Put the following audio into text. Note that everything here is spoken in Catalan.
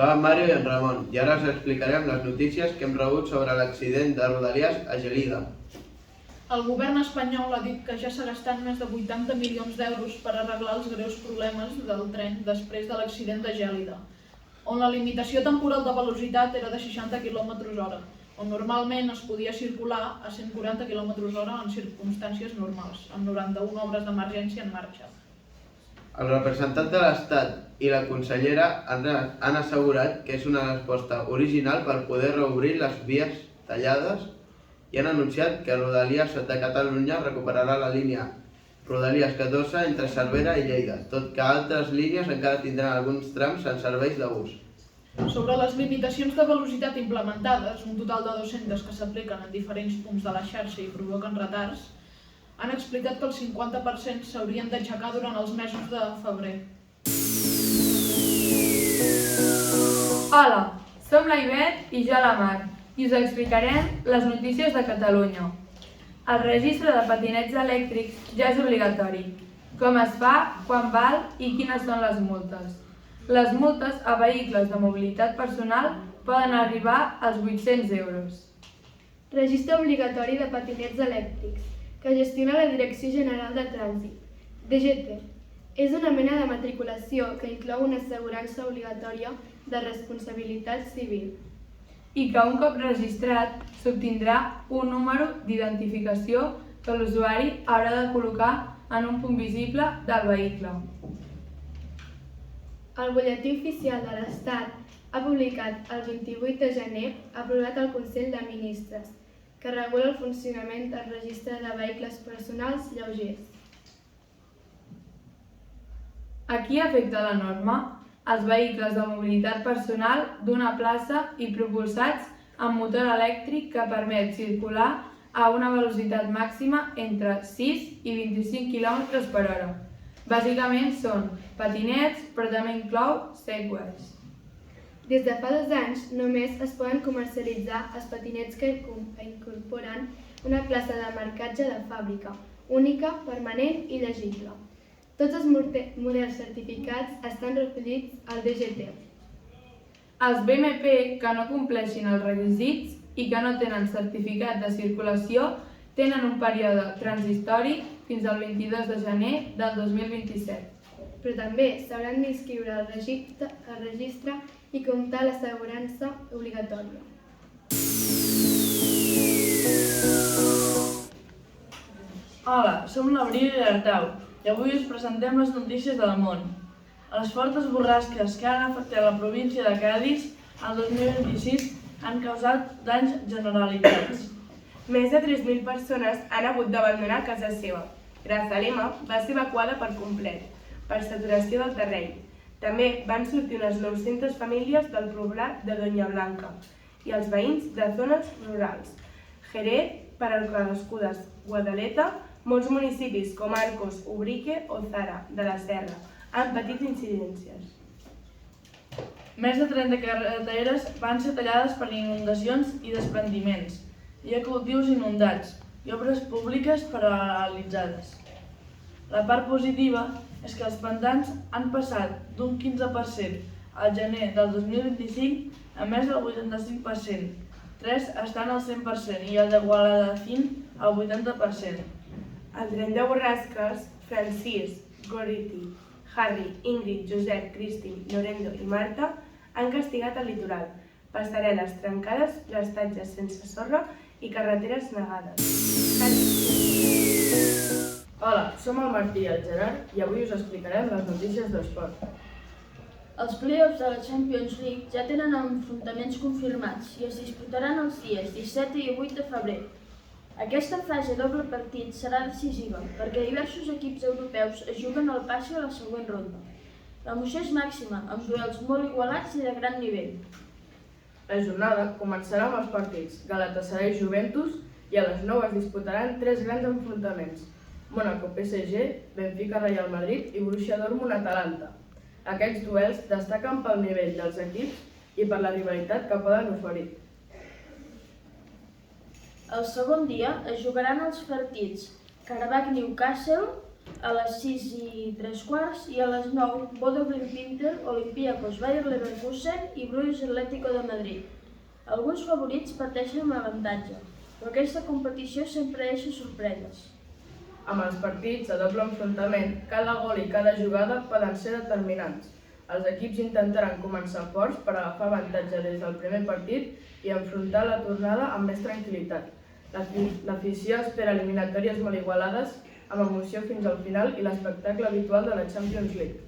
Som en Mario i en Ramon i ara us explicarem les notícies que hem rebut sobre l'accident de Rodalies a Gelida. El govern espanyol ha dit que ja s'ha gastat més de 80 milions d'euros per arreglar els greus problemes del tren després de l'accident de Gèlida, on la limitació temporal de velocitat era de 60 km/h, on normalment es podia circular a 140 km/h en circumstàncies normals, amb 91 obres d'emergència en marxa. El representant de l'Estat i la consellera han assegurat que és una resposta original per poder reobrir les vies tallades i han anunciat que Rodalies de Catalunya recuperarà la línia Rodalies 14 entre Cervera i Lleida, tot que altres línies encara tindran alguns trams en serveis de bus. Sobre les limitacions de velocitat implementades, un total de 200 que s'apliquen en diferents punts de la xarxa i provoquen retards, han explicat que el 50% s'haurien d'aixecar durant els mesos de febrer. Hola, som la Ivet i jo la Mar i us explicarem les notícies de Catalunya. El registre de patinets elèctrics ja és obligatori. Com es fa, quan val i quines són les multes. Les multes a vehicles de mobilitat personal poden arribar als 800 euros. Registre obligatori de patinets elèctrics, que gestiona la Direcció General de Trànsit, DGT. És una mena de matriculació que inclou una assegurança obligatòria de responsabilitat civil. I que un cop registrat s'obtindrà un número d'identificació que l'usuari haurà de col·locar en un punt visible del vehicle. El butlletí oficial de l'Estat ha publicat el 28 de gener aprovat el Consell de Ministres, que regula el funcionament del registre de vehicles personals lleugers. A qui afecta la norma? Els vehicles de mobilitat personal d'una plaça i propulsats amb motor elèctric que permet circular a una velocitat màxima entre 6 i 25 km/h. Bàsicament són patinets, però també inclou segways. Des de fa 2 anys només es poden comercialitzar els patinets que incorporen una plaça de marcatge de fàbrica, única, permanent i llegible. Tots els models certificats estan recollits al DGT. Els BMP que no compleixin els requisits i que no tenen certificat de circulació tenen un període transitori fins al 22 de gener del 2027. Però també s'hauran d'inscriure al registre i comptar l'assegurança obligatòria. Hola, som l'Abril i l'Artau i avui us presentem les notícies del món. Les fortes borrasques que han afectat la província de Cadis el 2026 han causat danys generalitzats. Més de 3.000 persones han hagut d'abandonar casa seva. Grazalema va ser evacuada per complet, per saturació del terreny. També van sortir unes 900 famílies del poblat de Doña Blanca i els veïns de zones rurals. Jerez, per cadascudes, Guadaleta, molts municipis com Arcos, Ubrique o Zara, de la Serra, han patit incidències. Més de 30 carreteres van ser tallades per inundacions i desprendiments. Hi ha cultius inundats i obres públiques paralitzades. La part positiva és que els pantans han passat d'un 15% al gener del 2025 a més del 85%. 3 estan al 100% i el de Guadalacín al 80%. El tren de borrasques, Francis, Goriti, Harry, Ingrid, Josep, Cristi, Lorendo i Marta han castigat el litoral, passarel·les trencades, prestatges sense sorra i carreteres negades. Hola, som el Martí i el Gerard i avui us explicarem les notícies d'esport. Els play-offs de la Champions League ja tenen enfrontaments confirmats i es disputaran els dies 17 i 8 de febrer. Aquesta fase doble partit serà decisiva perquè diversos equips europeus es juguen el passe a la següent ronda. L'emoció és màxima, amb duels molt igualats i de gran nivell. La jornada començarà amb els partits Galatasaray Juventus i a les 9 es disputaran 3 grans enfrontaments: Mónaco PSG, Benfica Real Madrid i Borussia Dortmund Atalanta. Aquests duels destaquen pel nivell dels equips i per la rivalitat que poden oferir. El segon dia es jugaran els partits Karabakh Newcastle, A les 6:15 i a les 9, Bodo Glimt-Inter, Olympiacos Bayer Leverkusen i Bruges Atlético de Madrid. Alguns favorits parteixen amb avantatge, però aquesta competició sempre deixa sorpreses. Amb els partits de doble enfrontament, cada gol i cada jugada poden ser determinants. Els equips intentaran començar forts per agafar avantatge des del primer partit i enfrontar la tornada amb més tranquil·litat. L'afició espera eliminatòries molt igualades, amb emoció fins al final i l'espectacle habitual de la Champions League.